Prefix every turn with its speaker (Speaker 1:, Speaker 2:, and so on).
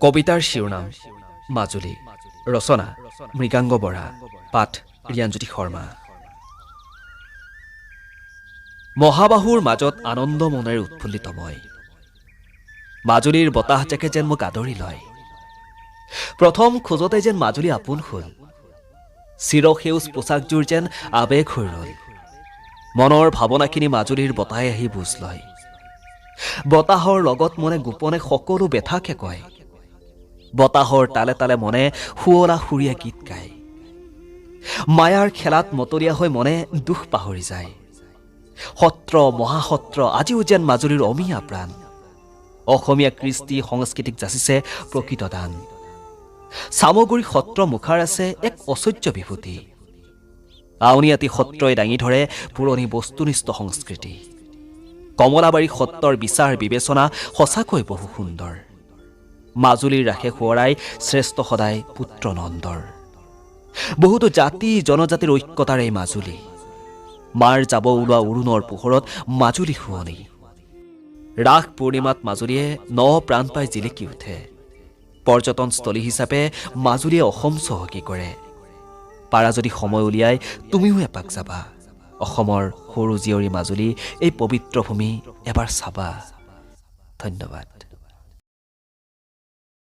Speaker 1: কবিতাৰ শিৰোনাম মাজুলী, ৰচনা মৃগাংগ বৰা, পাঠ ৰিয়াঞ্জ্যোতি শৰ্মা। মহাবাহুৰ মাজত আনন্দ মনেৰে উৎফুল্লিত মই। মাজুলীৰ বতাহজাকে যেন মোক আদৰি লয়। প্ৰথম খোজতে যেন মাজুলী আপোন হ'ল। চিৰসেউজ পোচাকযোৰ যেন আৱেগ হৈ ৰ'ল। মনৰ ভাৱনাখিনি মাজুলীৰ বতাহে আহি বুজ লয়। বতাহৰ লগত মনে গোপনে সকলো বেথাকে কয়। বতাহৰ তালে তালে মনে শুৱলা সুৰীয়া গীত গায়। মায়াৰ খেলাত মতলীয়া হৈ মনে দুখ পাহৰি যায়। সত্ৰ মহাসত্ৰ আজিও যেন মাজুলীৰ অমিয়া প্ৰাণ। অসমীয়া কৃষ্টি সংস্কৃতিক যাচিছে প্ৰকৃত দান। চামগুৰি সত্ৰ মুখাৰ আছে এক ঐশ্বৰ্য বিভূতি। আউনীআটী সত্ৰই দাঙি ধৰে পুৰণি বস্তুনিষ্ঠ সংস্কৃতি। কমলাবাৰী সত্ৰৰ বিচাৰ বিবেচনা সঁচাকৈ বহু সুন্দৰ। মাজুলীৰ ৰাসে সোঁৱৰাই শ্ৰেষ্ঠ সদায় পুত্ৰ নন্দৰ। বহুতো জাতি জনজাতিৰ ঐক্যতাৰ এই মাজুলী। মাৰ যাব ওলোৱা উৰুণৰ পোহৰত মাজুলী শুৱনি। ৰাস পূৰ্ণিমাত মাজুলীয়ে ন প্ৰাণ পাই জিলিকি উঠে। পৰ্যটনস্থলী হিচাপে মাজুলীয়ে অসম চহকী কৰে। পাৰা যদি সময় উলিয়াই তুমিও এপাক যাবা। অসমৰ সৰু জীয়ৰী মাজুলী এই পবিত্ৰ ভূমি এবাৰ চাবা। ধন্যবাদ।